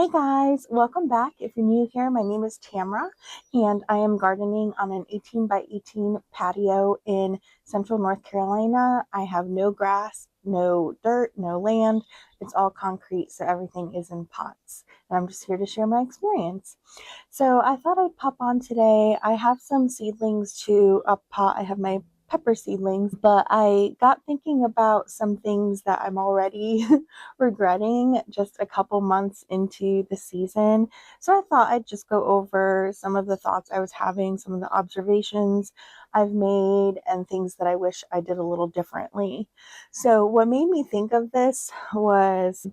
Hey guys, welcome back. If you're new here, my name is Tamra and I am gardening on an 18 by 18 patio in central North Carolina. I have no grass, no dirt, no land. It's all concrete, so everything is in pots. And I'm just here to share my experience. So I thought I'd pop on today. I have some seedlings to up pot. I have my pepper seedlings, but I got thinking about some things that I'm already regretting just a couple months into the season. So I thought I'd just go over some of the thoughts I was having, some of the observations I've made, and things that I wish I did a little differently. So what made me think of this was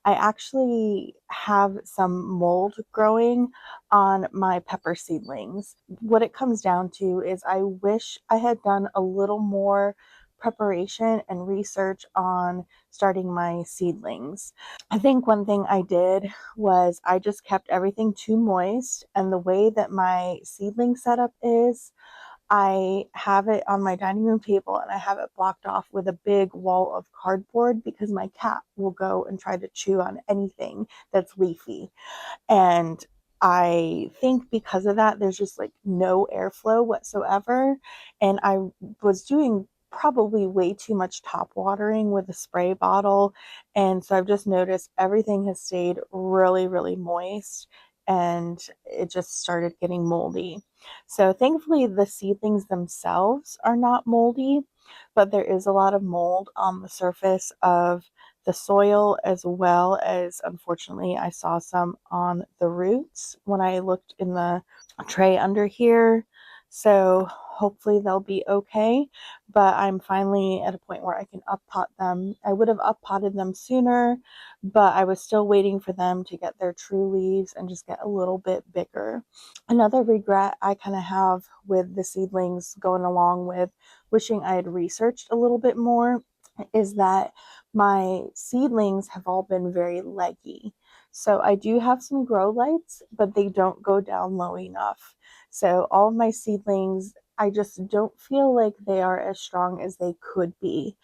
I actually have some mold growing on my pepper seedlings. What it comes down to is I wish I had done a little more preparation and research on starting my seedlings. I think one thing I did was I just kept everything too moist, and the way that my seedling setup is, I have it on my dining room table and I have it blocked off with a big wall of cardboard because my cat will go and try to chew on anything that's leafy. And I think because of that, there's just like no airflow whatsoever. And I was doing probably way too much top watering with a spray bottle. And so I've just noticed everything has stayed really, really moist and it just started getting moldy. So thankfully, the seedlings themselves are not moldy, but there is a lot of mold on the surface of the soil, as well as, unfortunately, I saw some on the roots when I looked in the tray under here. So hopefully they'll be okay, but I'm finally at a point where I can up pot them. I would have up potted them sooner, but I was still waiting for them to get their true leaves and just get a little bit bigger. Another regret I kind of have with the seedlings, going along with wishing I had researched a little bit more, is that my seedlings have all been very leggy. So I do have some grow lights, but they don't go down low enough. So all of my seedlings, I just don't feel like they are as strong as they could be.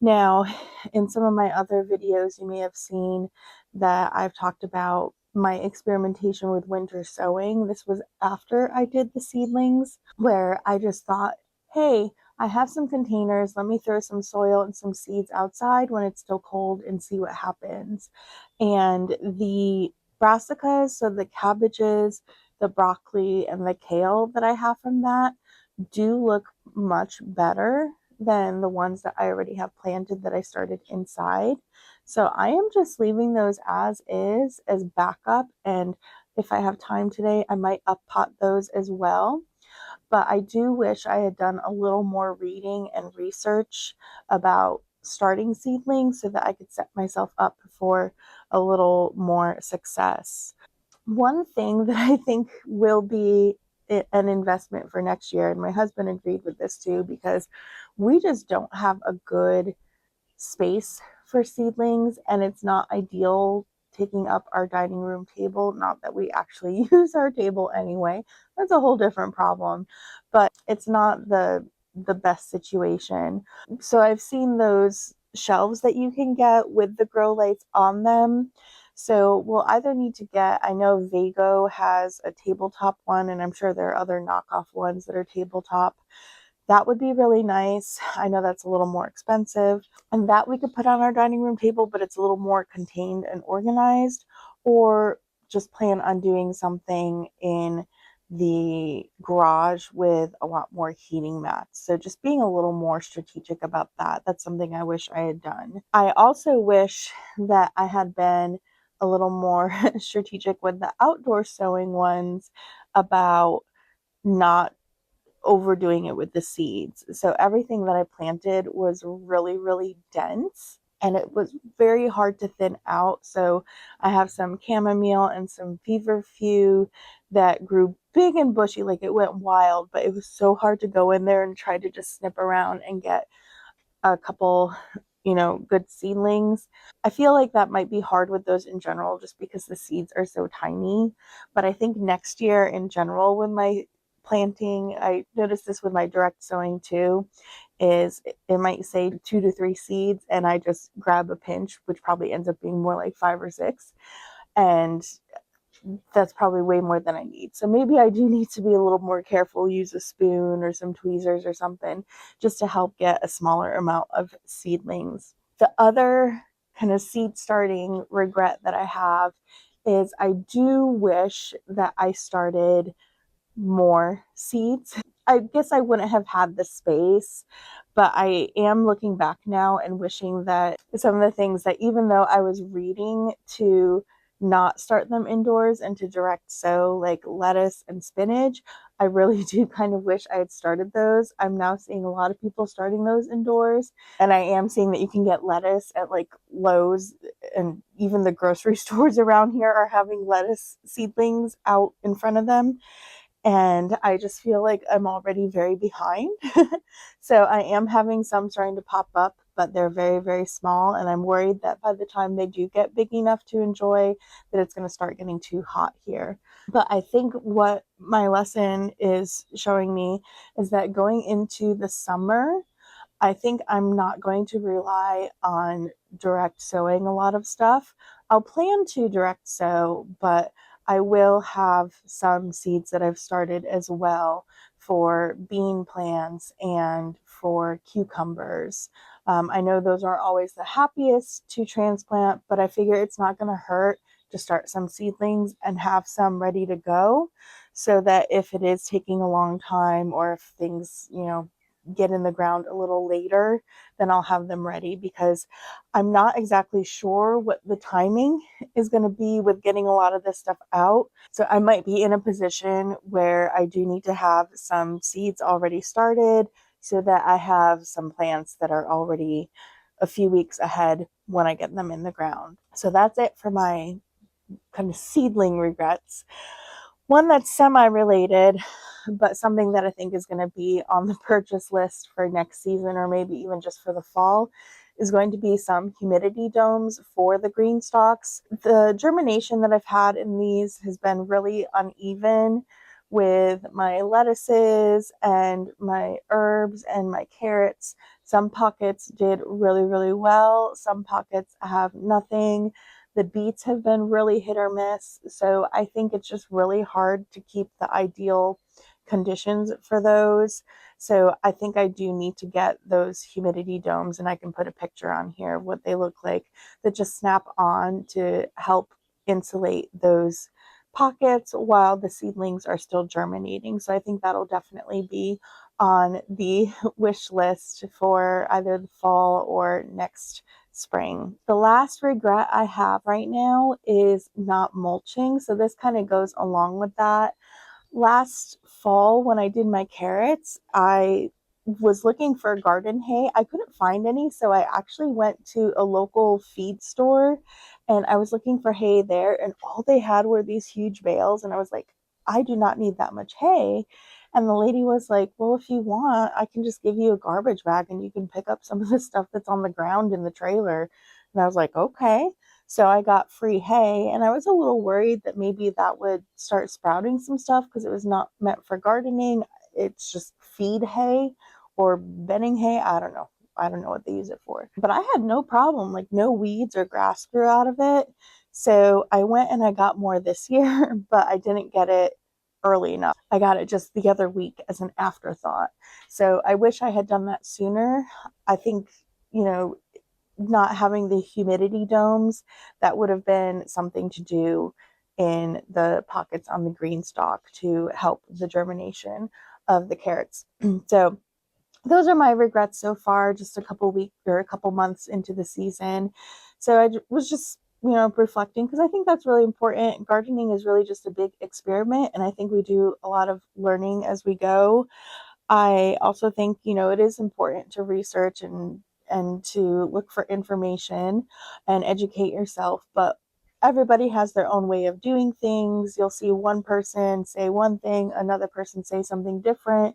Now, in some of my other videos, you may have seen that I've talked about my experimentation with winter sowing. This was after I did the seedlings, where I just thought, hey, I have some containers. Let me throw some soil and some seeds outside when it's still cold and see what happens. And the brassicas, so the cabbages, the broccoli, and the kale that I have from that do look much better than the ones that I already have planted that I started inside. So I am just leaving those as is, as backup. And if I have time today, I might up pot those as well. But I do wish I had done a little more reading and research about starting seedlings so that I could set myself up for a little more success. One thing that I think will be an investment for next year, and my husband agreed with this too, because we just don't have a good space for seedlings and it's not ideal taking up our dining room table. Not that we actually use our table anyway, that's a whole different problem, but it's not the best situation. So I've seen those shelves that you can get with the grow lights on them. So we'll either need to get, I know Vago has a tabletop one, and I'm sure there are other knockoff ones that are tabletop. That would be really nice. I know that's a little more expensive, and that we could put on our dining room table, but it's a little more contained and organized, or just plan on doing something in the garage with a lot more heating mats. So just being a little more strategic about that. That's something I wish I had done. I also wish that I had been a little more strategic with the outdoor sowing ones about not overdoing it with the seeds. So everything that I planted was really, really dense and it was very hard to thin out. So I have some chamomile and some feverfew that grew big and bushy, like it went wild, but it was so hard to go in there and try to just snip around and get a couple, good seedlings. I feel like that might be hard with those in general just because the seeds are so tiny. But I think next year in general with my planting, I noticed this with my direct sowing too, is it might say 2 to 3 seeds and I just grab a pinch, which probably ends up being more like 5 or 6. and that's probably way more than I need. So maybe I do need to be a little more careful, use a spoon or some tweezers or something just to help get a smaller amount of seedlings. The other kind of seed starting regret that I have is I do wish that I started more seeds. I guess I wouldn't have had the space, but I am looking back now and wishing that some of the things that, even though I was reading to not start them indoors and to direct sow like lettuce and spinach, I really do kind of wish I had started those. I'm now seeing a lot of people starting those indoors, and I am seeing that you can get lettuce at like Lowe's, and even the grocery stores around here are having lettuce seedlings out in front of them, and I just feel like I'm already very behind. So I am having some starting to pop up, but they're very, very small. And I'm worried that by the time they do get big enough to enjoy, that it's going to start getting too hot here. But I think what my lesson is showing me is that going into the summer, I think I'm not going to rely on direct sowing a lot of stuff. I'll plan to direct sow, but I will have some seeds that I've started as well for bean plants and for cucumbers. I know those aren't always the happiest to transplant, but I figure it's not going to hurt to start some seedlings and have some ready to go so that if it is taking a long time, or if things, get in the ground a little later, then I'll have them ready, because I'm not exactly sure what the timing is going to be with getting a lot of this stuff out. So I might be in a position where I do need to have some seeds already started so that I have some plants that are already a few weeks ahead when I get them in the ground. So that's it for my kind of seedling regrets. One that's semi-related, but something that I think is going to be on the purchase list for next season, or maybe even just for the fall, is going to be some humidity domes for the green stalks. The germination that I've had in these has been really uneven with my lettuces and my herbs and my carrots. Some pockets did really, really well. Some pockets have nothing. The beets have been really hit or miss. So I think it's just really hard to keep the ideal conditions for those. So I think I do need to get those humidity domes, and I can put a picture on here of what they look like, that just snap on to help insulate those pockets while the seedlings are still germinating. So I think that'll definitely be on the wish list for either the fall or next spring. The last regret I have right now is not mulching. So this kind of goes along with that. Last fall, when I did my carrots, I was looking for garden hay. I couldn't find any, so I actually went to a local feed store and I was looking for hay there, and all they had were these huge bales. And I was like, I do not need that much hay. And the lady was like, well, if you want, I can just give you a garbage bag and you can pick up some of the stuff that's on the ground in the trailer. And I was like, okay. So I got free hay, and I was a little worried that maybe that would start sprouting some stuff because it was not meant for gardening. It's just feed hay or bedding hay. I don't know. I don't know what they use it for. But I had no problem, like no weeds or grass grew out of it. So I went and I got more this year, but I didn't get it early enough. I got it just the other week as an afterthought. So I wish I had done that sooner. I think, not having the humidity domes, that would have been something to do in the pockets on the green stalk to help the germination of the carrots. So those are my regrets so far, just a couple weeks or a couple months into the season. So I was just, reflecting, because I think that's really important. Gardening is really just a big experiment, and I think we do a lot of learning as we go. I also think, it is important to research and to look for information and educate yourself, but everybody has their own way of doing things. You'll see one person say one thing, another person say something different,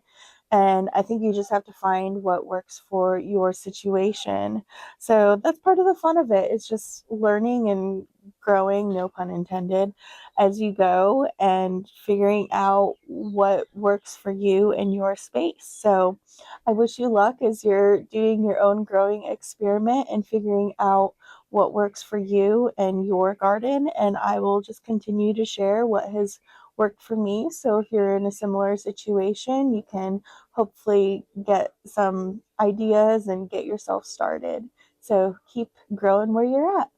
and I think you just have to find what works for your situation. So that's part of the fun of it. It's just learning and growing, no pun intended, as you go and figuring out what works for you in your space. So I wish you luck as you're doing your own growing experiment and figuring out what works for you and your garden. And I will just continue to share what has worked for me. So if you're in a similar situation, you can hopefully get some ideas and get yourself started. So keep growing where you're at.